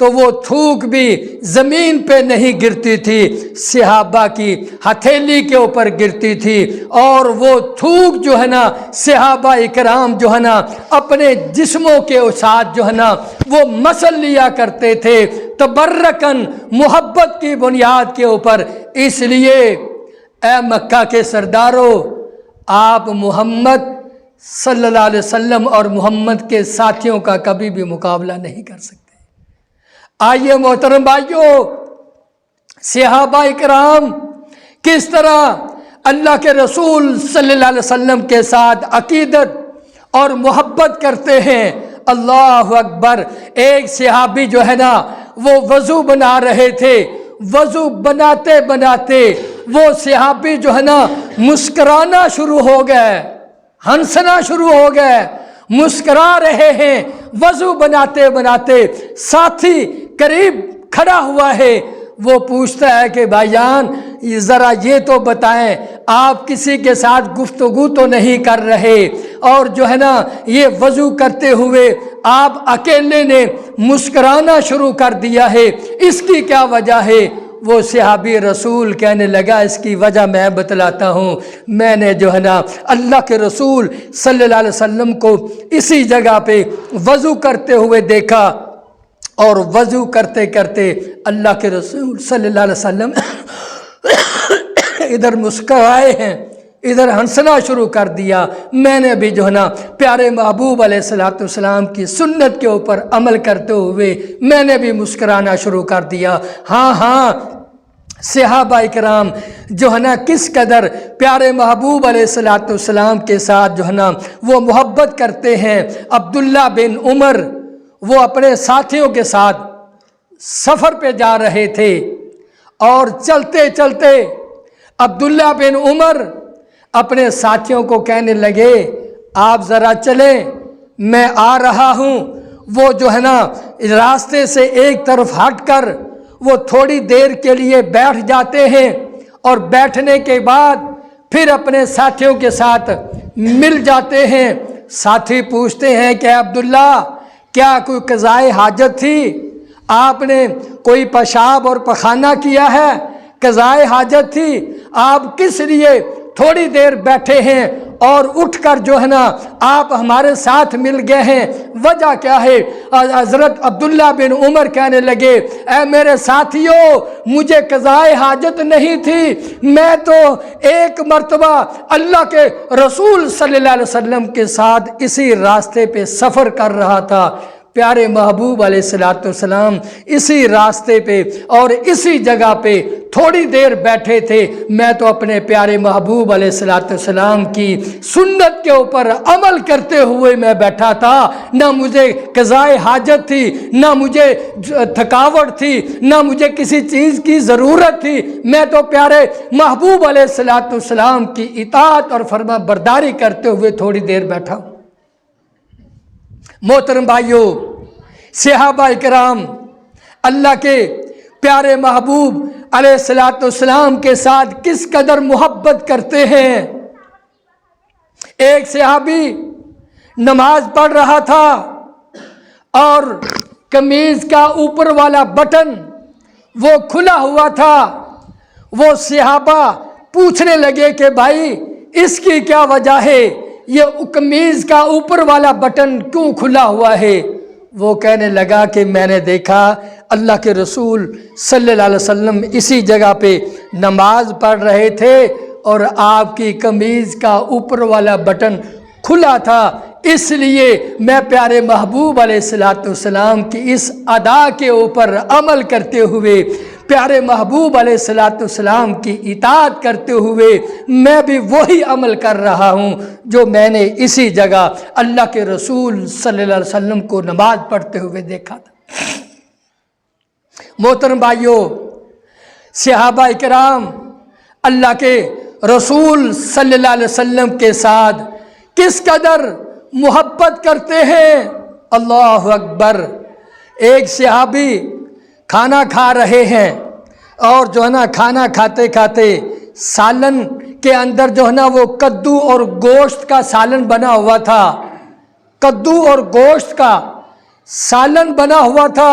تو وہ تھوک بھی زمین پہ نہیں گرتی تھی، صحابہ کی ہتھیلی کے اوپر گرتی تھی، اور وہ تھوک جو ہے نا صحابہ اکرام جو ہے نا اپنے جسموں کے ساتھ جو ہے نا وہ مسل لیا کرتے تھے تبرکن، محبت کی بنیاد کے اوپر۔ اس لیے اے مکہ کے سردارو، آپ محمد صلی اللہ علیہ وسلم اور محمد کے ساتھیوں کا کبھی بھی مقابلہ نہیں کر سکتے۔ آئیے محترم بھائیوں، صحابہ اکرام کس طرح اللہ کے رسول صلی اللہ علیہ وسلم کے ساتھ عقیدت اور محبت کرتے ہیں۔ اللہ اکبر! ایک صحابی جو ہے نا وہ وضو بنا رہے تھے، وضو بناتے بناتے وہ صحابی جو ہے نا مسکرانا شروع ہو گئے، ہنسنا شروع ہو گئے، مسکرا رہے ہیں وضو بناتے بناتے۔ ساتھی قریب کھڑا ہوا ہے، وہ پوچھتا ہے کہ بھائی جان ذرا یہ تو بتائیں، آپ کسی کے ساتھ گفتگو تو نہیں کر رہے، اور جو ہے نا یہ وضو کرتے ہوئے آپ اکیلے نے مسکرانا شروع کر دیا ہے، اس کی کیا وجہ ہے؟ وہ صحابی رسول کہنے لگا اس کی وجہ میں بتلاتا ہوں۔ میں نے جو ہے نا اللہ کے رسول صلی اللہ علیہ وسلم کو اسی جگہ پہ وضو کرتے ہوئے دیکھا، اور وضو کرتے کرتے اللہ کے رسول صلی اللہ علیہ وسلم ادھر مسکرائے ہیں، ادھر ہنسنا شروع کر دیا۔ میں نے بھی جو ہے نا پیارے محبوب علیہ الصلوۃ والسلام کی سنت کے اوپر عمل کرتے ہوئے میں نے بھی مسکرانا شروع کر دیا۔ ہاں صحابہ اکرام جو ہے نا کس قدر پیارے محبوب علیہ الصلوۃ والسلام کے ساتھ جو ہے نا وہ محبت کرتے ہیں۔ عبداللہ بن عمر وہ اپنے ساتھیوں کے ساتھ سفر پہ جا رہے تھے، اور چلتے چلتے عبداللہ بن عمر اپنے ساتھیوں کو کہنے لگے آپ ذرا چلیں، میں آ رہا ہوں۔ وہ جو ہے نا راستے سے ایک طرف ہٹ کر وہ تھوڑی دیر کے لیے بیٹھ جاتے ہیں، اور بیٹھنے کے بعد پھر اپنے ساتھیوں کے ساتھ مل جاتے ہیں۔ ساتھی پوچھتے ہیں کہ عبداللہ کیا کوئی قضائے حاجت تھی؟ آپ نے کوئی پیشاب اور پخانہ کیا ہے؟ قضائے حاجت تھی؟ آپ کس لیے تھوڑی دیر بیٹھے ہیں اور اٹھ کر جو ہے نا آپ ہمارے ساتھ مل گئے ہیں، وجہ کیا ہے؟ حضرت عبداللہ بن عمر کہنے لگے اے میرے ساتھیوں، مجھے قضائے حاجت نہیں تھی، میں تو ایک مرتبہ اللہ کے رسول صلی اللہ علیہ وسلم کے ساتھ اسی راستے پہ سفر کر رہا تھا۔ پیارے محبوب علیہ الصلوۃ والسلام اسی راستے پہ اور اسی جگہ پہ تھوڑی دیر بیٹھے تھے، میں تو اپنے پیارے محبوب علیہ الصلوۃ والسلام کی سنت کے اوپر عمل کرتے ہوئے میں بیٹھا تھا، نہ مجھے قضائے حاجت تھی، نہ مجھے تھکاوٹ تھی، نہ مجھے کسی چیز کی ضرورت تھی، میں تو پیارے محبوب علیہ الصلوۃ والسلام کی اطاعت اور فرما برداری کرتے ہوئے تھوڑی دیر بیٹھا ہوں۔ محترم بھائیوں، صحابہ اکرام اللہ کے پیارے محبوب علیہ الصلوۃ والسلام کے ساتھ کس قدر محبت کرتے ہیں۔ ایک صحابی نماز پڑھ رہا تھا اور قمیض کا اوپر والا بٹن وہ کھلا ہوا تھا۔ وہ صحابہ پوچھنے لگے کہ بھائی اس کی کیا وجہ ہے، یہ قمیض کا اوپر والا بٹن کیوں کھلا ہوا ہے؟ وہ کہنے لگا کہ میں نے دیکھا اللہ کے رسول صلی اللہ علیہ وسلم اسی جگہ پہ نماز پڑھ رہے تھے اور آپ کی قمیض کا اوپر والا بٹن کھلا تھا، اس لیے میں پیارے محبوب علیہ الصلوۃ والسلام کی اس ادا کے اوپر عمل کرتے ہوئے، پیارے محبوب علیہ الصلوۃ والسلام کی اطاعت کرتے ہوئے میں بھی وہی عمل کر رہا ہوں جو میں نے اسی جگہ اللہ کے رسول صلی اللہ علیہ وسلم کو نماز پڑھتے ہوئے دیکھا تھا۔ محترم بھائیوں، صحابہ اکرام اللہ کے رسول صلی اللہ علیہ وسلم کے ساتھ کس قدر محبت کرتے ہیں۔ اللہ اکبر! ایک صحابی کھانا کھا رہے ہیں اور جو ہے نا کھانا کھاتے کھاتے سالن کے اندر جو ہے نا وہ کدو اور گوشت کا سالن بنا ہوا تھا، کدو اور گوشت کا سالن بنا ہوا تھا۔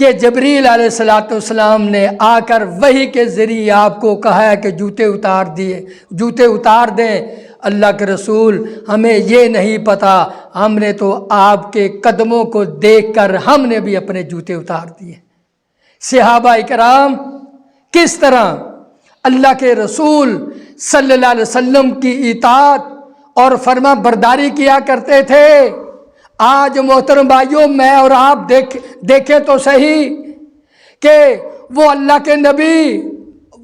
کہ جبریل علیہ السلام نے آ کر وحی کے ذریعے آپ کو کہا ہے کہ جوتے اتار دیں۔ اللہ کے رسول ہمیں یہ نہیں پتہ، ہم نے تو آپ کے قدموں کو دیکھ کر ہم نے بھی اپنے جوتے اتار دیے۔ صحابہ کرام کس طرح اللہ کے رسول صلی اللہ علیہ وسلم کی اطاعت اور فرما برداری کیا کرتے تھے۔ آج محترم بھائیوں، میں اور آپ دیکھیں تو صحیح کہ وہ اللہ کے نبی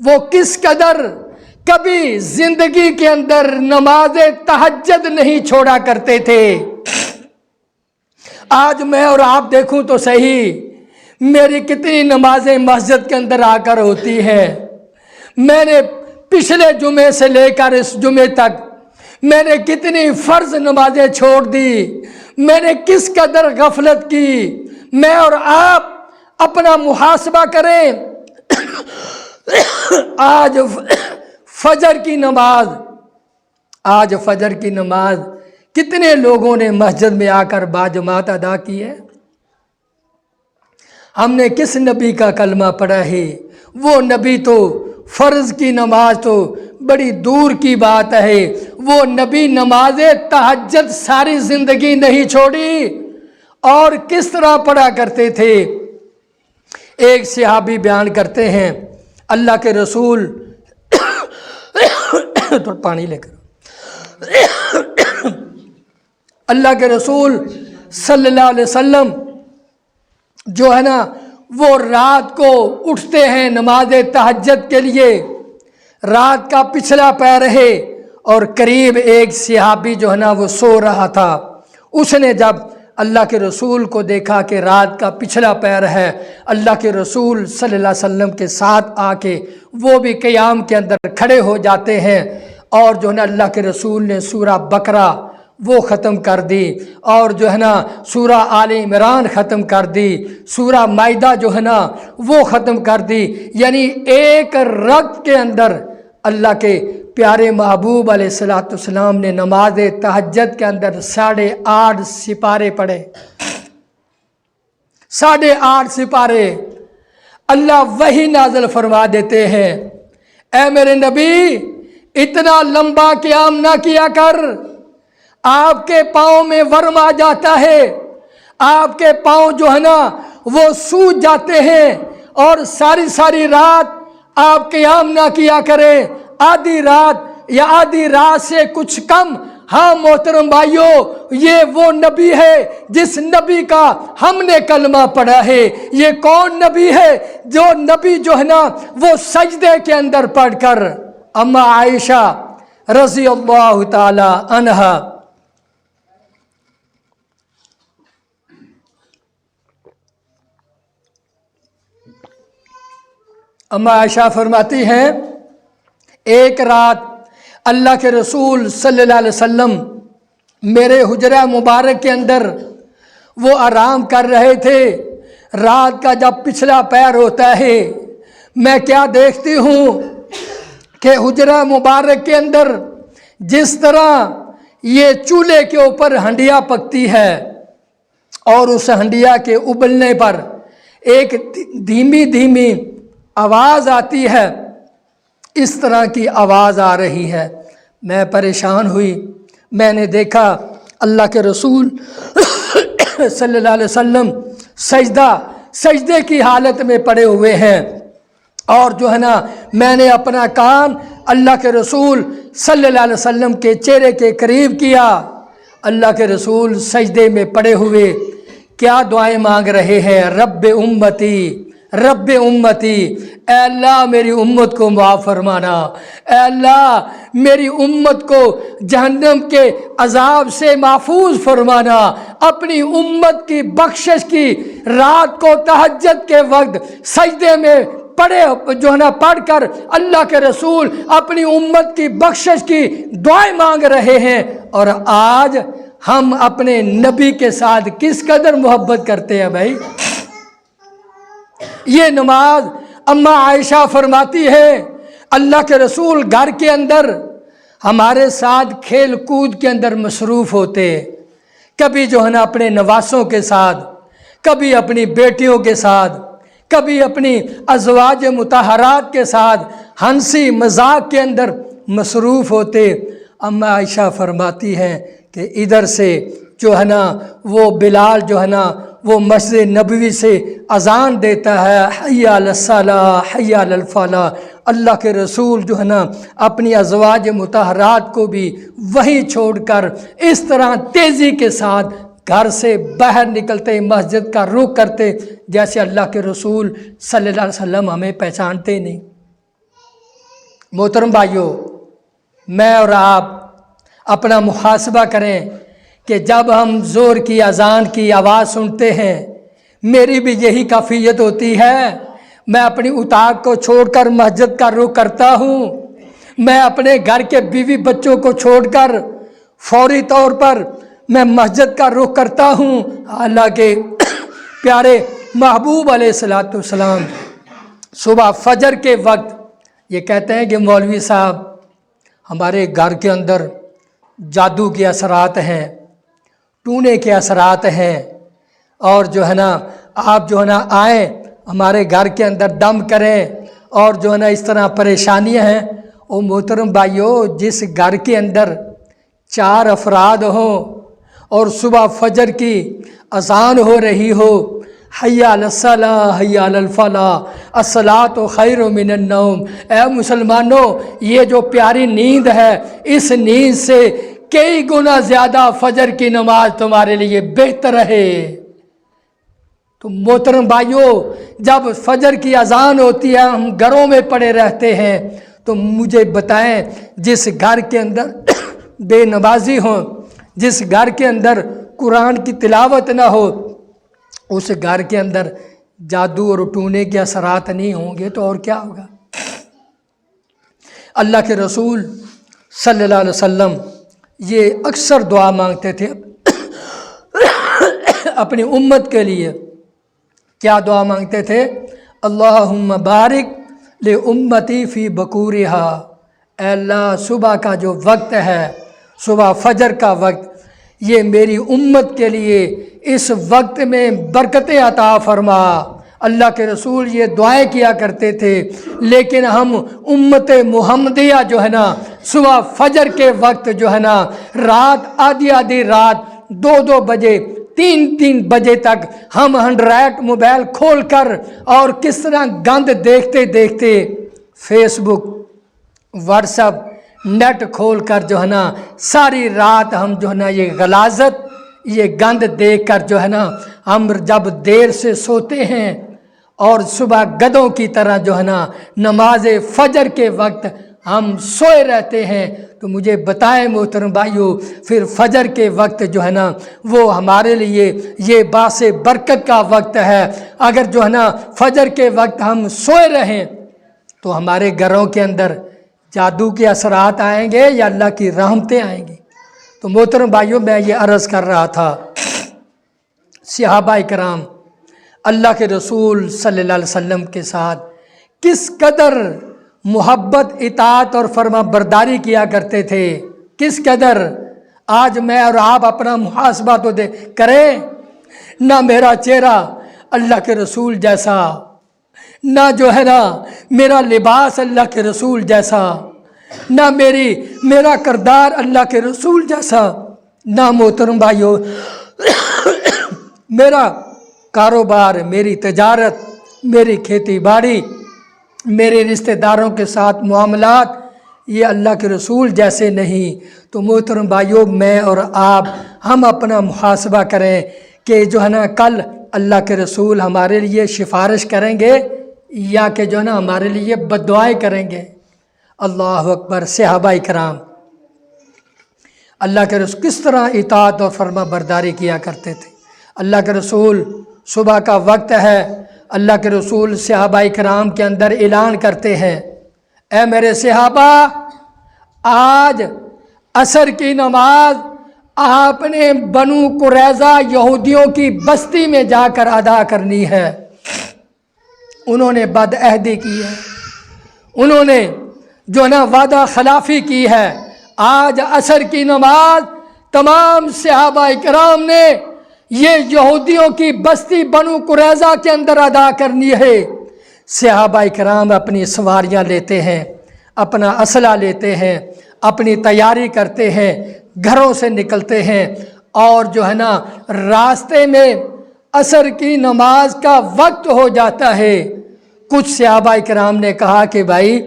وہ کس قدر کبھی زندگی کے اندر نماز تہجد نہیں چھوڑا کرتے تھے۔ آج میں اور آپ دیکھوں تو صحیح میری کتنی نمازیں مسجد کے اندر آ کر ہوتی ہیں۔ میں نے پچھلے جمعے سے لے کر اس جمعے تک میں نے کتنی فرض نمازیں چھوڑ دی، میں نے کس قدر غفلت کی۔ میں اور آپ اپنا محاسبہ کریں۔ آج فجر کی نماز کتنے لوگوں نے مسجد میں آ کر باجماعت ادا کی ہے؟ ہم نے کس نبی کا کلمہ پڑھا ہے؟ وہ نبی تو فرض کی نماز تو بڑی دور کی بات ہے، وہ نبی نماز تہجد ساری زندگی نہیں چھوڑی۔ اور کس طرح پڑھا کرتے تھے؟ ایک صحابی بیان کرتے ہیں اللہ کے رسول تو پانی لے کر اللہ کے رسول صلی اللہ علیہ وسلم جو ہے نا وہ رات کو اٹھتے ہیں نماز تہجد کے لیے، رات کا پچھلا پہر ہے، اور قریب ایک صحابی جو ہے نا وہ سو رہا تھا۔ اس نے جب اللہ کے رسول کو دیکھا کہ رات کا پچھلا پہر ہے، اللہ کے رسول صلی اللہ علیہ وسلم کے ساتھ آ کے وہ بھی قیام کے اندر کھڑے ہو جاتے ہیں، اور جو ہے نا اللہ کے رسول نے سورہ بقرہ وہ ختم کر دی، اور جو ہے نا سورہ آل عمران ختم کر دی، سورہ مائدہ جو ہے نا وہ ختم کر دی۔ یعنی ایک رکعت کے اندر اللہ کے پیارے محبوب علیہ السلام نے نماز تہجد کے اندر 8.5 سپارے پڑھے۔ 8.5 سپارے اللہ وہی نازل فرما دیتے ہیں، اے میرے نبی اتنا لمبا قیام نہ کیا کر، آپ کے پاؤں میں ورم آ جاتا ہے، آپ کے پاؤں جو ہے نا وہ سوج جاتے ہیں، اور ساری رات آپ قیام نہ کیا کریں، آدھی رات یا آدھی رات سے کچھ کم۔ ہاں محترم بھائیوں، یہ وہ نبی ہے جس نبی کا ہم نے کلمہ پڑھا ہے۔ یہ کون نبی ہے؟ جو نبی جو ہے نا وہ سجدے کے اندر پڑھ کر اما عائشہ رضی اللہ تعالی عنہا اما عائشہ فرماتی ہیں ایک رات اللہ کے رسول صلی اللہ علیہ وسلم میرے حجرہ مبارک کے اندر وہ آرام کر رہے تھے۔ رات کا جب پچھلا پہر ہوتا ہے میں کیا دیکھتی ہوں کہ حجرہ مبارک کے اندر جس طرح یہ چولہے کے اوپر ہنڈیا پکتی ہے اور اس ہنڈیا کے ابلنے پر ایک دھیمی آواز آتی ہے، اس طرح کی آواز آ رہی ہے۔ میں پریشان ہوئی، میں نے دیکھا اللہ کے رسول صلی اللہ علیہ وسلم سجدے کی حالت میں پڑے ہوئے ہیں، اور جو ہے نا میں نے اپنا کان اللہ کے رسول صلی اللہ علیہ وسلم کے چہرے کے قریب کیا۔ اللہ کے رسول سجدے میں پڑے ہوئے کیا دعائیں مانگ رہے ہیں؟ رب امتی رب امتی، اے اللہ میری امت کو معاف فرمانا، اے اللہ میری امت کو جہنم کے عذاب سے محفوظ فرمانا، اپنی امت کی بخشش کی۔ رات کو تہجد کے وقت سجدے میں پڑھ کر اللہ کے رسول اپنی امت کی بخشش کی دعائیں مانگ رہے ہیں، اور آج ہم اپنے نبی کے ساتھ کس قدر محبت کرتے ہیں بھائی۔ یہ نماز اما عائشہ فرماتی ہے اللہ کے رسول گھر کے اندر ہمارے ساتھ کھیل کود کے اندر مصروف ہوتے، کبھی جو ہے نا اپنے نواسوں کے ساتھ، کبھی اپنی بیٹیوں کے ساتھ، کبھی اپنی ازواج مطہرات کے ساتھ ہنسی مذاق کے اندر مصروف ہوتے۔ اما عائشہ فرماتی ہیں کہ ادھر سے جو ہے نا وہ بلال جو ہے نا وہ مسجد نبوی سے اذان دیتا ہے، حی علی الصلاۃ حی علی الفلاح۔ اللہ کے رسول جو ہے نا اپنی ازواج مطہرات کو بھی وہیں چھوڑ کر اس طرح تیزی کے ساتھ گھر سے باہر نکلتے، مسجد کا رخ کرتے جیسے اللہ کے رسول صلی اللہ علیہ وسلم ہمیں پہچانتے نہیں۔ محترم بھائیوں، میں اور آپ اپنا محاسبہ کریں کہ جب ہم زور کی اذان کی آواز سنتے ہیں، میری بھی یہی کیفیت ہوتی ہے۔ میں اپنی اتاق کو چھوڑ کر مسجد کا رخ کرتا ہوں، میں اپنے گھر کے بیوی بچوں کو چھوڑ کر فوری طور پر میں مسجد کا رخ کرتا ہوں، حالانکہ پیارے محبوب علیہ الصلوۃ والسلام صبح فجر کے وقت یہ کہتے ہیں کہ مولوی صاحب ہمارے گھر کے اندر جادو کے اثرات ہیں، ٹونے کے اثرات ہیں، اور جو ہے نا آپ جو ہے نا آئیں ہمارے گھر کے اندر دم کریں، اور جو ہے نا اس طرح پریشانیاں ہیں۔ او محترم بھائیو، جس گھر کے اندر 4 افراد ہوں اور صبح فجر کی اذان ہو رہی ہو، حی علی الصلاۃ حی علی الفلاح الصلاۃ خیر من النوم، اے مسلمانوں یہ جو پیاری نیند ہے، اس نیند سے کئی گنا زیادہ فجر کی نماز تمہارے لیے بہتر ہے۔ تو محترم بھائیوں، جب فجر کی اذان ہوتی ہے ہم گھروں میں پڑے رہتے ہیں، تو مجھے بتائیں جس گھر کے اندر بے نمازی ہوں، جس گھر کے اندر قرآن کی تلاوت نہ ہو، اس گھر کے اندر جادو اور ٹونے کے اثرات نہیں ہوں گے تو اور کیا ہوگا؟ اللہ کے رسول صلی اللہ علیہ وسلم یہ اکثر دعا مانگتے تھے اپنی امت کے لیے۔ کیا دعا مانگتے تھے؟ اللہم بارک لامتی فی بکورہا، اے اللہ صبح کا جو وقت ہے، صبح فجر کا وقت، یہ میری امت کے لیے اس وقت میں برکتیں عطا فرما۔ اللہ کے رسول یہ دعائیں کیا کرتے تھے، لیکن ہم امت محمدیہ جو ہے نا صبح فجر کے وقت جو ہے نا رات آدھی رات 2 بجے 3 بجے تک ہم اینڈرائڈ موبائل کھول کر اور کس طرح گند دیکھتے دیکھتے فیس بک واٹس ایپ نیٹ کھول کر جو ہے نا ساری رات ہم جو ہے نا یہ غلاظت یہ گند دیکھ کر جو ہے نا ہم جب دیر سے سوتے ہیں اور صبح گدوں کی طرح جو ہے نا نماز فجر کے وقت ہم سوئے رہتے ہیں، تو مجھے بتائیں محترم بھائیو، پھر فجر کے وقت جو ہے نا وہ ہمارے لیے یہ باعث برکت کا وقت ہے۔ اگر جو ہے نا فجر کے وقت ہم سوئے رہیں تو ہمارے گھروں کے اندر جادو کے اثرات آئیں گے یا اللہ کی رحمتیں آئیں گی؟ تو محترم بھائیوں، میں یہ عرض کر رہا تھا، صحابہ کرام اللہ کے رسول صلی اللہ علیہ وسلم کے ساتھ کس قدر محبت، اطاعت اور فرما برداری کیا کرتے تھے، کس قدر۔ آج میں اور آپ اپنا محاسبہ تو کریں، نہ میرا چہرہ اللہ کے رسول جیسا، نہ جو ہے نا میرا لباس اللہ کے رسول جیسا، نہ میرا کردار اللہ کے رسول جیسا، نہ محترم بھائیو میرا کاروبار، میری تجارت، میری کھیتی باڑی، میرے رشتہ داروں کے ساتھ معاملات یہ اللہ کے رسول جیسے نہیں۔ تو محترم بھائیو، میں اور آپ ہم اپنا محاسبہ کریں کہ جو ہے نا کل اللہ کے رسول ہمارے لیے سفارش کریں گے یا کہ جو ہے نا ہمارے لیے بد دعائیں کریں گے۔ اللہ اکبر۔ صحابہ کرام اللہ کے رسول کس طرح اطاعت اور فرما برداری کیا کرتے تھے۔ اللہ کے رسول صبح کا وقت ہے، اللہ کے رسول صحابہ کرام کے اندر اعلان کرتے ہیں، اے میرے صحابہ، آج عصر کی نماز آپ نے بنو قریظہ یہودیوں کی بستی میں جا کر ادا کرنی ہے۔ انہوں نے بد عہدی کی ہے، انہوں نے جو نا وعدہ خلافی کی ہے۔ آج عصر کی نماز تمام صحابہ کرام نے یہ یہودیوں کی بستی بنو قریظہ کے اندر ادا کرنی ہے۔ صحابہ کرام اپنی سواریاں لیتے ہیں، اپنا اسلحہ لیتے ہیں، اپنی تیاری کرتے ہیں، گھروں سے نکلتے ہیں، اور جو ہے نا راستے میں عصر کی نماز کا وقت ہو جاتا ہے۔ کچھ صحابہ کرام نے کہا کہ بھائی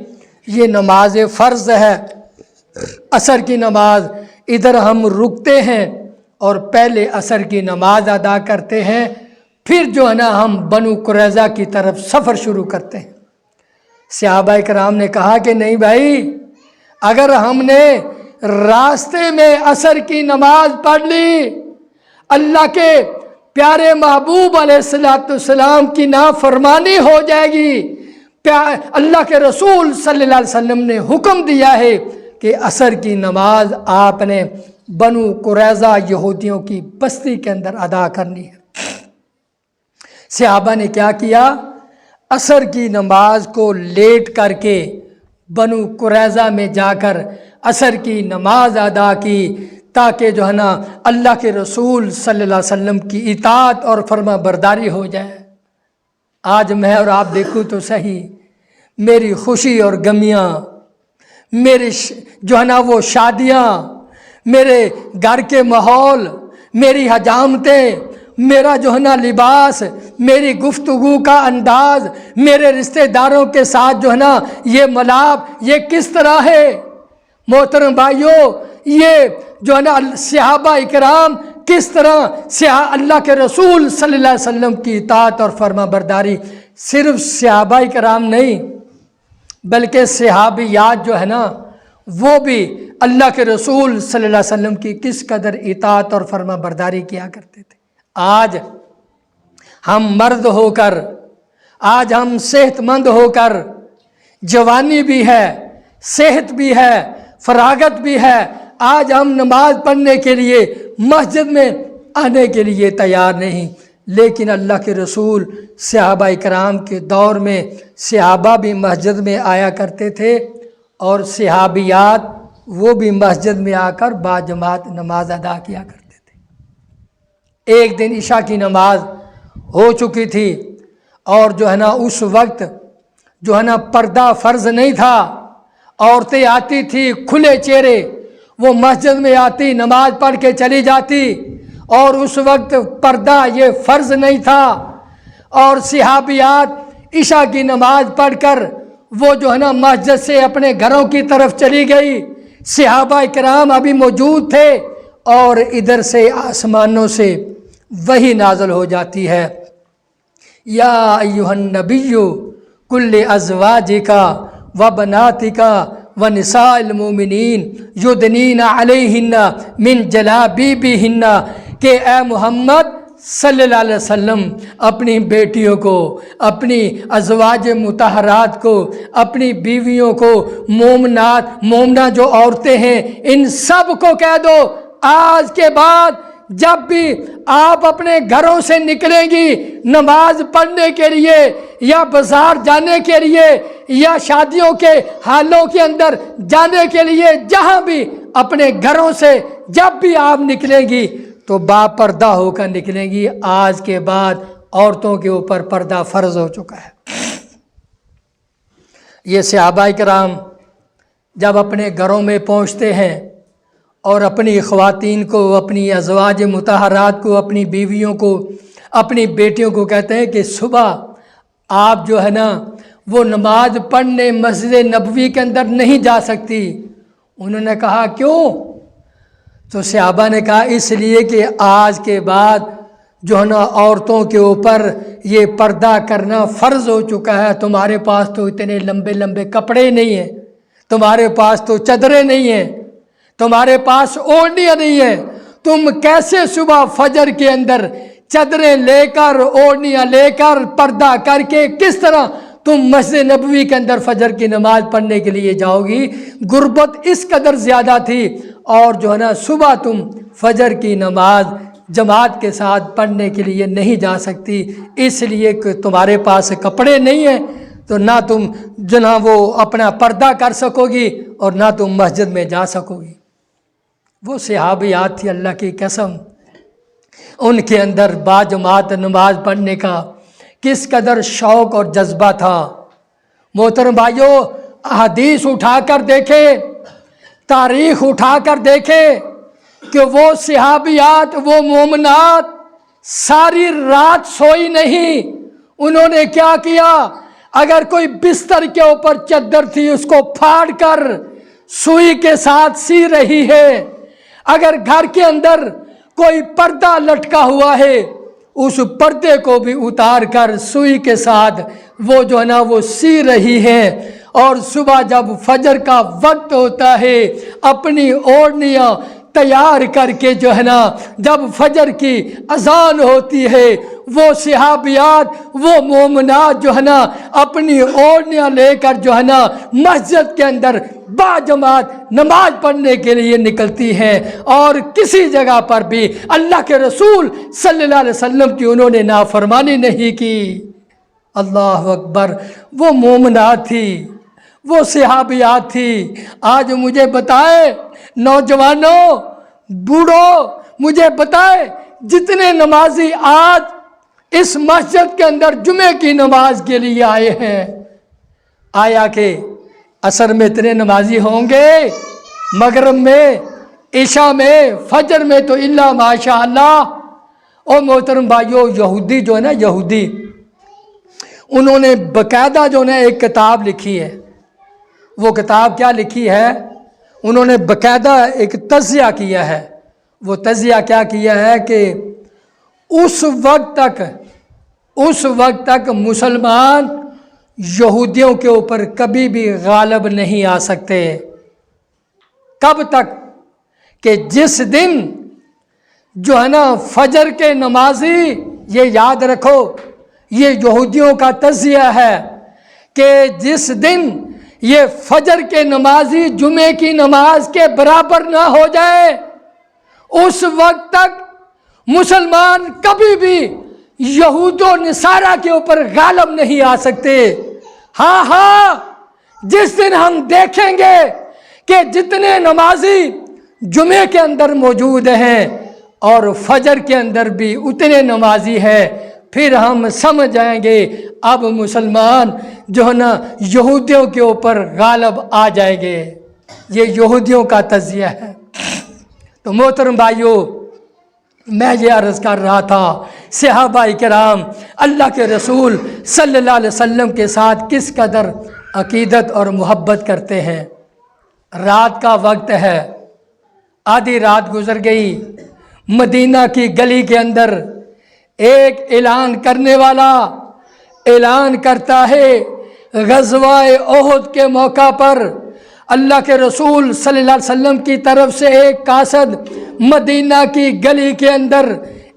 یہ نماز فرض ہے، عصر کی نماز، ادھر ہم رکتے ہیں اور پہلے عصر کی نماز ادا کرتے ہیں، پھر جو ہے نا ہم بنو قریظہ کی طرف سفر شروع کرتے ہیں۔ صحابہ کرام نے کہا کہ نہیں بھائی، اگر ہم نے راستے میں عصر کی نماز پڑھ لی، اللہ کے پیارے محبوب علیہ السلام کی نافرمانی ہو جائے گی۔ اللہ کے رسول صلی اللہ علیہ وسلم نے حکم دیا ہے کہ عصر کی نماز آپ نے بنو قریظہ یہودیوں کی بستی کے اندر ادا کرنی ہے۔ صحابہ نے کیا کیا؟ عصر کی نماز کو لیٹ کر کے بنو قریظہ میں جا کر عصر کی نماز ادا کی، تاکہ جو ہے نا اللہ کے رسول صلی اللہ علیہ وسلم کی اطاعت اور فرما برداری ہو جائے۔ آج میں اور آپ دیکھوں تو صحیح، میری خوشی اور غمیاں، میری جو ہے نا وہ شادیاں، میرے گھر کے ماحول، میری حجامتیں، میرا جو ہے نا لباس، میری گفتگو کا انداز، میرے رشتہ داروں کے ساتھ جو ہے نا یہ ملاپ، یہ کس طرح ہے؟ محترم بھائیوں، یہ جو ہے نا صحابہ اکرام کس طرح اللہ کے رسول صلی اللہ علیہ وسلم کی اطاعت اور فرما برداری، صرف صحابہ اکرام نہیں بلکہ صحابیات جو ہے نا وہ بھی اللہ کے رسول صلی اللہ علیہ وسلم کی کس قدر اطاعت اور فرما برداری کیا کرتے تھے۔ آج ہم مرد ہو کر، آج ہم صحت مند ہو کر، جوانی بھی ہے، صحت بھی ہے، فراغت بھی ہے، آج ہم نماز پڑھنے کے لیے مسجد میں آنے کے لیے تیار نہیں، لیکن اللہ کے رسول صحابہ کرام کے دور میں صحابہ بھی مسجد میں آیا کرتے تھے، اور صحابیات وہ بھی مسجد میں آ کر باجماعت نماز ادا کیا کرتے تھے۔ ایک دن عشاء کی نماز ہو چکی تھی، اور جو ہے نا اس وقت جو ہے نا پردہ فرض نہیں تھا، عورتیں آتی تھی کھلے چہرے، وہ مسجد میں آتی، نماز پڑھ کے چلی جاتی، اور اس وقت پردہ یہ فرض نہیں تھا، اور صحابیات عشاء کی نماز پڑھ کر وہ جو ہے نا مسجد سے اپنے گھروں کی طرف چلی گئی۔ صحابہ کرام ابھی موجود تھے، اور ادھر سے آسمانوں سے وحی نازل ہو جاتی ہے، یا ایھا النبی کل ازواجک و بناتک و نساء المؤمنین یدنین علیہن من جلابیبہن، کہ اے محمد صلی اللہ علیہ وسلم اپنی بیٹیوں کو، اپنی ازواج مطہرات کو، اپنی بیویوں کو، مومنہ جو عورتیں ہیں، ان سب کو کہہ دو آج کے بعد جب بھی آپ اپنے گھروں سے نکلیں گی نماز پڑھنے کے لیے، یا بازار جانے کے لیے، یا شادیوں کے حالوں کے اندر جانے کے لیے، جہاں بھی اپنے گھروں سے جب بھی آپ نکلیں گی تو با پردہ ہو کر نکلیں گی۔ آج کے بعد عورتوں کے اوپر پردہ فرض ہو چکا ہے۔ یہ صحابہ کرام جب اپنے گھروں میں پہنچتے ہیں اور اپنی خواتین کو، اپنی ازواج مطہرات کو، اپنی بیویوں کو، اپنی بیٹیوں کو کہتے ہیں کہ صبح آپ جو ہے نا وہ نماز پڑھنے مسجد نبوی کے اندر نہیں جا سکتی۔ انہوں نے کہا کیوں؟ تو صحابہ نے کہا اس لیے کہ آج کے بعد جو ہے نا عورتوں کے اوپر یہ پردہ کرنا فرض ہو چکا ہے۔ تمہارے پاس تو اتنے لمبے لمبے کپڑے نہیں ہیں، تمہارے پاس تو چادریں نہیں ہیں، تمہارے پاس اوڑھنیاں نہیں ہیں، تم کیسے صبح فجر کے اندر چادریں لے کر، اوڑھنیاں لے کر، پردہ کر کے کس طرح تم مسجد نبوی کے اندر فجر کی نماز پڑھنے کے لیے جاؤ گی؟ غربت اس قدر زیادہ تھی، اور جو ہے نا صبح تم فجر کی نماز جماعت کے ساتھ پڑھنے کے لیے نہیں جا سکتی، اس لیے کہ تمہارے پاس کپڑے نہیں ہیں، تو نہ تم جو نا وہ اپنا پردہ کر سکو گی اور نہ تم مسجد میں جا سکو گی۔ وہ صحابیات تھی، اللہ کی قسم ان کے اندر باجماعت نماز پڑھنے کا کس قدر شوق اور جذبہ تھا۔ محترم بھائیوں، حدیث اٹھا کر دیکھیں، تاریخ اٹھا کر دیکھیں کہ وہ صحابیات، وہ مومنات ساری رات سوئی نہیں۔ انہوں نے کیا کیا؟ اگر کوئی بستر کے اوپر چادر تھی اس کو پھاڑ کر سوئی کے ساتھ سی رہی ہے، اگر گھر کے اندر کوئی پردہ لٹکا ہوا ہے اس پردے کو بھی اتار کر سوئی کے ساتھ وہ جو ہے نا وہ سی رہی ہے۔ اور صبح جب فجر کا وقت ہوتا ہے اپنی اوڑھنیاں تیار کر کے جو ہے نا جب فجر کی اذان ہوتی ہے وہ صحابیات، وہ مومنات جو ہے نا اپنی اوڑھنیاں لے کر جو ہے نا مسجد کے اندر باجماعت نماز پڑھنے کے لیے نکلتی ہیں، اور کسی جگہ پر بھی اللہ کے رسول صلی اللہ علیہ وسلم کی انہوں نے نافرمانی نہیں کی۔ اللہ اکبر، وہ مومنات تھی، وہ صحابیات تھی۔ آج مجھے بتائے نوجوانوں، بوڑھوں، مجھے بتائے جتنے نمازی آج اس مسجد کے اندر جمعے کی نماز کے لیے آئے ہیں، آیا کہ عصر میں اتنے نمازی ہوں گے؟ مغرب میں، عشاء میں، فجر میں تو الا ماشاء اللہ۔ اور محترم بھائیوں، یہودی جو ہے نا، یہودی انہوں نے باقاعدہ جو ہے ایک کتاب لکھی ہے۔ وہ کتاب کیا لکھی ہے؟ انہوں نے باقاعدہ ایک تجزیہ کیا ہے۔ وہ تجزیہ کیا کیا ہے کہ اس وقت تک مسلمان یہودیوں کے اوپر کبھی بھی غالب نہیں آ سکتے۔ کب تک؟ کہ جس دن جو ہے نا فجر کے نمازی، یہ یاد رکھو یہ یہودیوں کا تجزیہ ہے، کہ جس دن یہ فجر کے نمازی جمعے کی نماز کے برابر نہ ہو جائے اس وقت تک مسلمان کبھی بھی یہود و نصارہ کے اوپر غالب نہیں آ سکتے۔ ہاں، جس دن ہم دیکھیں گے کہ جتنے نمازی جمعے کے اندر موجود ہیں اور فجر کے اندر بھی اتنے نمازی ہیں، پھر ہم سمجھ جائیں گے اب مسلمان جو ہے نا یہودیوں کے اوپر غالب آ جائیں گے۔ یہ یہودیوں کا تجزیہ ہے۔ تو محترم بھائیوں، میں یہ عرض کر رہا تھا صحابہ کرام اللہ کے رسول صلی اللہ علیہ وسلم کے ساتھ کس قدر عقیدت اور محبت کرتے ہیں۔ رات کا وقت ہے، آدھی رات گزر گئی، مدینہ کی گلی کے اندر ایک اعلان کرنے والا اعلان کرتا ہے، غزوہ احد کے موقع پر اللہ کے رسول صلی اللہ علیہ وسلم کی طرف سے ایک قاصد مدینہ کی گلی کے اندر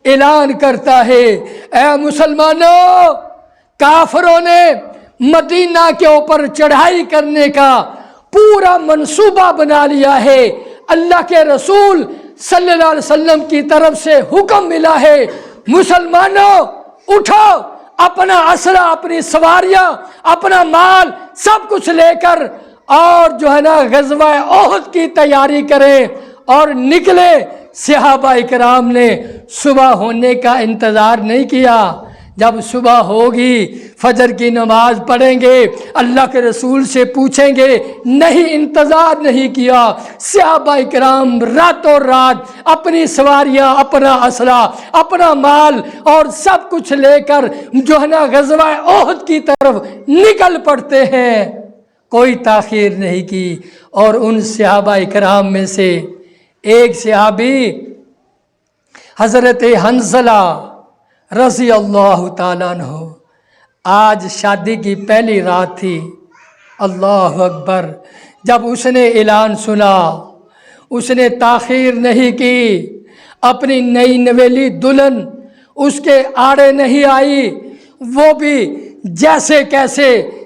اعلان کرتا ہے، اے مسلمانوں، کافروں نے مدینہ کے اوپر چڑھائی کرنے کا پورا منصوبہ بنا لیا ہے۔ اللہ کے رسول صلی اللہ علیہ وسلم کی طرف سے حکم ملا ہے، مسلمانوں اٹھو، اپنا اسلحہ، اپنی سواریاں، اپنا مال سب کچھ لے کر اور جو ہے نا غزوہ احد کی تیاری کریں اور نکلے۔ صحابہ کرام نے صبح ہونے کا انتظار نہیں کیا۔ جب صبح ہوگی فجر کی نماز پڑھیں گے، اللہ کے رسول سے پوچھیں گے، نہیں، انتظار نہیں کیا۔ صحابہ کرام راتوں رات اپنی سواریاں، اپنا اسلحہ، اپنا مال اور سب کچھ لے کر جو ہے نا غزوہ احد کی طرف نکل پڑتے ہیں، کوئی تاخیر نہیں کی۔ اور ان صحابہ کرام میں سے ایک صحابی حضرت حنظلہ رضی اللہ تعالیٰ عنہ، آج شادی کی پہلی رات تھی۔ اللہ اکبر، جب اس نے اعلان سنا اس نے تاخیر نہیں کی، اپنی نئی نویلی دلہن اس کے آڑے نہیں آئی، وہ بھی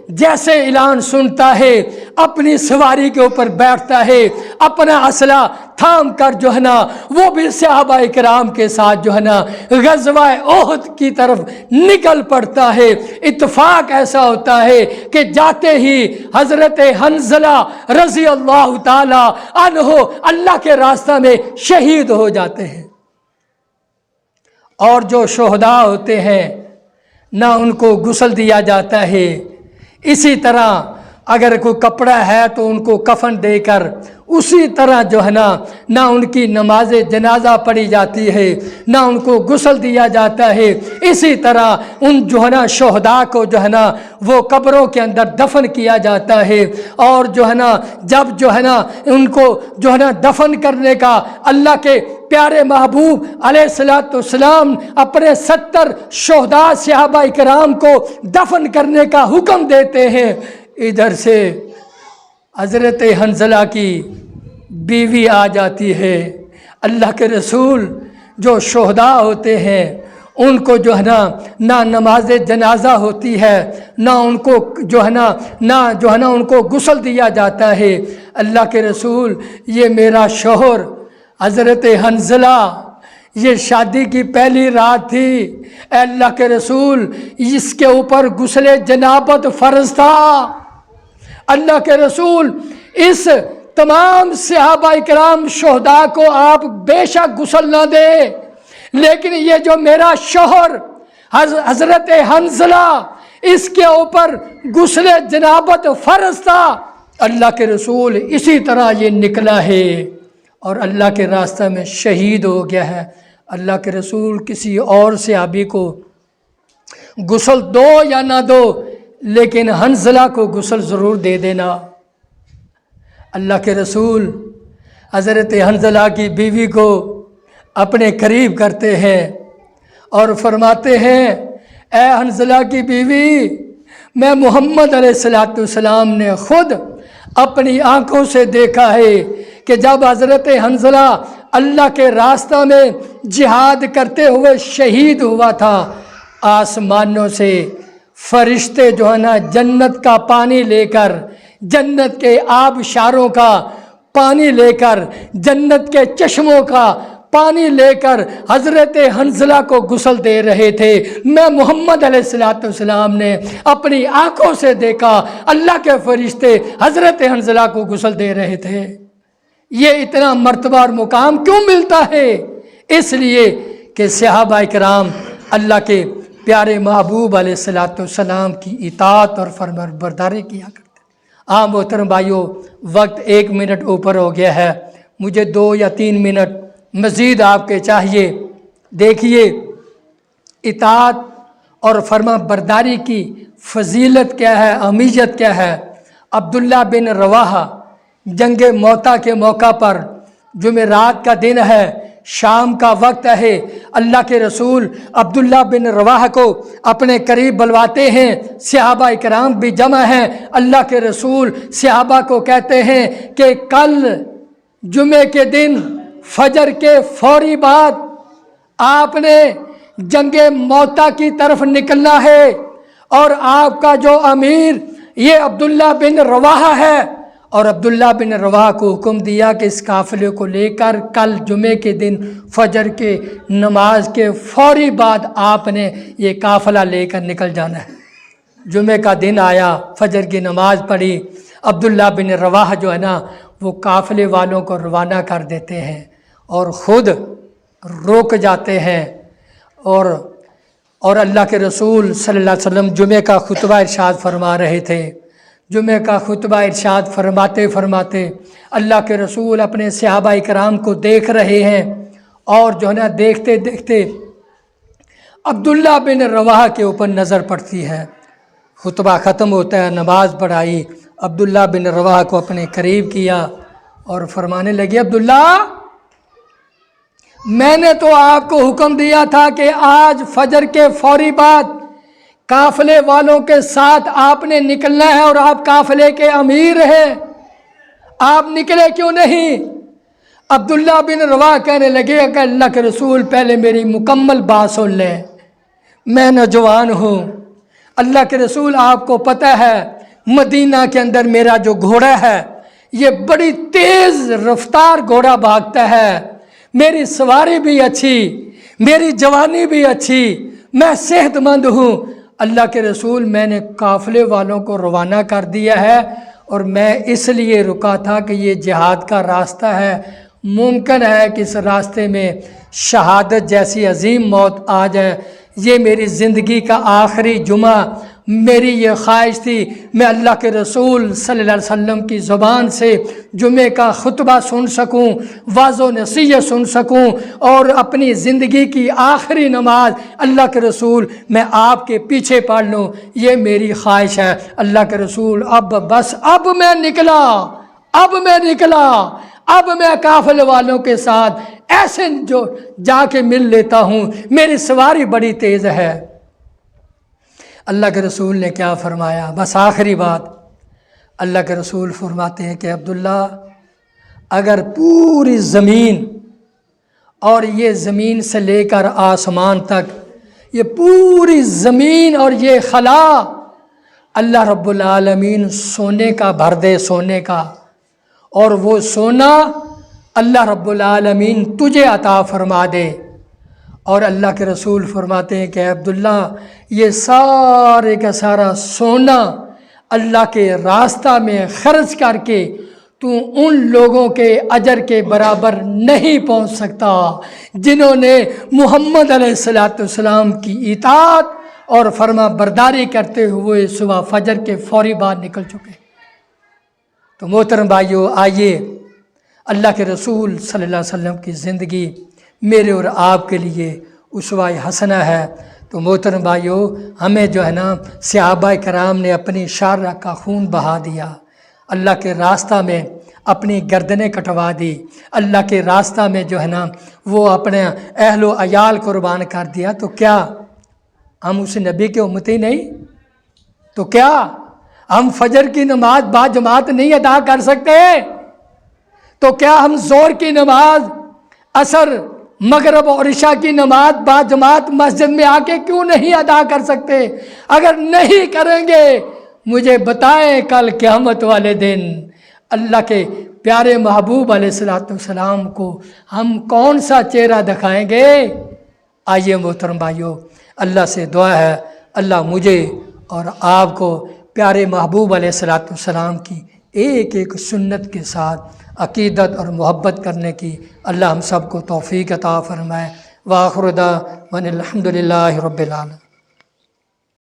جیسے اعلان سنتا ہے اپنی سواری کے اوپر بیٹھتا ہے، اپنا اسلحہ تھام کر جو ہے نا وہ بھی صحابہ کرام کے ساتھ جو ہے نا غزوہ احد کی طرف نکل پڑتا ہے۔ اتفاق ایسا ہوتا ہے کہ جاتے ہی حضرت حنظلہ رضی اللہ تعالی عنہ اللہ کے راستہ میں شہید ہو جاتے ہیں۔ اور جو شہداء ہوتے ہیں نہ ان کو غسل دیا جاتا ہے، اسی طرح اگر کوئی کپڑا ہے تو ان کو کفن دے کر اسی طرح جو ہے نہ ان کی نماز جنازہ پڑھی جاتی ہے، نہ ان کو غسل دیا جاتا ہے، اسی طرح ان جو ہے نا شہداء کو جو ہے نا وہ قبروں کے اندر دفن کیا جاتا ہے۔ اور جو ہے نا جب جو ہے نا ان کو جو ہے نا دفن کرنے کا اللہ کے پیارے محبوب علیہ الصلوۃ والسلام اپنے 70 شہداء صحابہ کرام کو دفن کرنے کا حکم دیتے ہیں، ادھر سے حضرت حنظلہ کی بیوی آ جاتی ہے۔ اللہ کے رسول جو شہداء ہوتے ہیں ان کو جو ہے نہ نماز جنازہ ہوتی ہے، نہ ان کو جو ہے نا ان کو غسل دیا جاتا ہے۔ اللہ کے رسول یہ میرا شوہر حضرت حنظلہ، یہ شادی کی پہلی رات تھی، اے اللہ کے رسول اس کے اوپر غسل جنابت فرض تھا۔ اللہ کے رسول اس تمام صحابہ کرام شہداء کو آپ بے شک غسل نہ دیں، لیکن یہ جو میرا شوہر حضرت حنظلہ اس کے اوپر غسل جنابت فرض تھا، اللہ کے رسول اسی طرح یہ نکلا ہے اور اللہ کے راستہ میں شہید ہو گیا ہے۔ اللہ کے رسول کسی اور صحابی کو غسل دو یا نہ دو، لیکن حنظلہ کو غسل ضرور دے دینا۔ اللہ کے رسول حضرت حنظلہ کی بیوی کو اپنے قریب کرتے ہیں اور فرماتے ہیں، اے حنظلہ کی بیوی، میں محمد علیہ الصلوۃ والسلام نے خود اپنی آنکھوں سے دیکھا ہے کہ جب حضرت حنظلہ اللہ کے راستہ میں جہاد کرتے ہوئے شہید ہوا تھا، آسمانوں سے فرشتے جو ہے نا جنت کا پانی لے کر، جنت کے آبشاروں کا پانی لے کر، جنت کے چشموں کا پانی لے کر حضرت حنظلہ کو غسل دے رہے تھے۔ میں محمد علیہ الصلوۃ والسلام نے اپنی آنکھوں سے دیکھا اللہ کے فرشتے حضرت حنظلہ کو غسل دے رہے تھے۔ یہ اتنا مرتبہ اور مقام کیوں ملتا ہے؟ اس لیے کہ صحابہ کرام اللہ کے پیارے محبوب علیہ الصلوۃ والسلام کی اطاعت اور فرمانبرداری کیا کرتے۔ محترم بھائیو، وقت 1 منٹ اوپر ہو گیا ہے، مجھے 2 یا 3 منٹ مزید آپ کے چاہیے۔ دیکھیے اطاعت اور فرما برداری کی فضیلت کیا ہے، اہمیت کیا ہے۔ عبداللہ بن رواحہ جنگ موتا کے موقع پر، جمعرات کا دن ہے، شام کا وقت ہے، اللہ کے رسول عبداللہ بن رواحہ کو اپنے قریب بلواتے ہیں، صحابہ کرام بھی جمع ہیں۔ اللہ کے رسول صحابہ کو کہتے ہیں کہ کل جمعے کے دن فجر کے فوری بعد آپ نے جنگ موتا کی طرف نکلنا ہے، اور آپ کا جو امیر یہ عبداللہ بن رواحہ ہے، اور عبداللہ بن رواحہ کو حکم دیا کہ اس قافلے کو لے کر کل جمعے کے دن فجر کے نماز کے فوری بعد آپ نے یہ قافلہ لے کر نکل جانا ہے۔ جمعے کا دن آیا، فجر کی نماز پڑھی، عبداللہ بن رواحہ جو ہے نا وہ قافلے والوں کو روانہ کر دیتے ہیں اور خود روک جاتے ہیں، اور اللہ کے رسول صلی اللہ علیہ وسلم جمعے کا خطبہ ارشاد فرما رہے تھے۔ جمعے کا خطبہ ارشاد فرماتے اللہ کے رسول اپنے صحابہ کرام کو دیکھ رہے ہیں، اور جو ہے نا دیکھتے دیکھتے عبداللہ بن رواحہ کے اوپر نظر پڑتی ہے۔ خطبہ ختم ہوتا ہے، نماز پڑھائی، عبداللہ بن رواحہ کو اپنے قریب کیا اور فرمانے لگے، عبداللہ، میں نے تو آپ کو حکم دیا تھا کہ آج فجر کے فوری بعد قافلے والوں کے ساتھ آپ نے نکلنا ہے، اور آپ قافلے کے امیر ہیں، آپ نکلے کیوں نہیں؟ عبداللہ بن رواحہ کہنے لگے کہ اللہ کے رسول پہلے میری مکمل بات سن لیں، میں نوجوان ہوں، اللہ کے رسول آپ کو پتہ ہے مدینہ کے اندر میرا جو گھوڑا ہے یہ بڑی تیز رفتار گھوڑا بھاگتا ہے، میری سواری بھی اچھی، میری جوانی بھی اچھی، میں صحت مند ہوں۔ اللہ کے رسول میں نے قافلے والوں کو روانہ کر دیا ہے، اور میں اس لیے رکا تھا کہ یہ جہاد کا راستہ ہے، ممکن ہے کہ اس راستے میں شہادت جیسی عظیم موت آ جائے۔ یہ میری زندگی کا آخری جمعہ، میری یہ خواہش تھی میں اللہ کے رسول صلی اللہ علیہ وسلم کی زبان سے جمعے کا خطبہ سن سکوں، واعظ و نصیحت سن سکوں، اور اپنی زندگی کی آخری نماز اللہ کے رسول میں آپ کے پیچھے پڑھ لوں۔ یہ میری خواہش ہے۔ اللہ کے رسول اب بس اب میں نکلا، اب میں قافلے والوں کے ساتھ ایسے جو جا کے مل لیتا ہوں، میری سواری بڑی تیز ہے۔ اللہ کے رسول نے کیا فرمایا؟ بس آخری بات، اللہ کے رسول فرماتے ہیں کہ عبداللہ، اگر پوری زمین اور یہ زمین سے لے کر آسمان تک، یہ پوری زمین اور یہ خلا اللہ رب العالمین سونے کا بھر دے، سونے کا، اور وہ سونا اللہ رب العالمین تجھے عطا فرما دے، اور اللہ کے رسول فرماتے ہیں کہ عبداللہ یہ سارے کا سارا سونا اللہ کے راستہ میں خرچ کر کے تو ان لوگوں کے اجر کے برابر نہیں پہنچ سکتا جنہوں نے محمد علیہ السلام کی اطاعت اور فرما برداری کرتے ہوئے صبح فجر کے فوری بعد نکل چکے۔ تو محترم بھائیو، آئیے اللہ کے رسول صلی اللہ علیہ وسلم کی زندگی میرے اور آپ کے لیے اسوہ حسنہ ہے۔ تو محترم بھائیو، ہمیں جو ہے نا صحابہ کرام نے اپنی شارہ کا خون بہا دیا، اللہ کے راستہ میں اپنی گردنیں کٹوا دی، اللہ کے راستہ میں جو ہے نا وہ اپنے اہل و عیال قربان کر دیا۔ تو کیا ہم اس نبی کے امتی نہیں؟ تو کیا ہم فجر کی نماز با جماعت نہیں ادا کر سکتے؟ تو کیا ہم ظہر کی نماز، عصر، مغرب اور عشاء کی نماز با جماعت مسجد میں آ کے کیوں نہیں ادا کر سکتے؟ اگر نہیں کریں گے، مجھے بتائیں کل قیامت والے دن اللہ کے پیارے محبوب علیہ السلام کو ہم کون سا چہرہ دکھائیں گے؟ آئیے محترم بھائیو، اللہ سے دعا ہے اللہ مجھے اور آپ کو پیارے محبوب علیہ السلام کی ایک ایک سنت کے ساتھ عقیدت اور محبت کرنے کی اللہ ہم سب کو توفیق عطا فرمائے۔ وآخر دعوانا الحمدللہ رب العالمین۔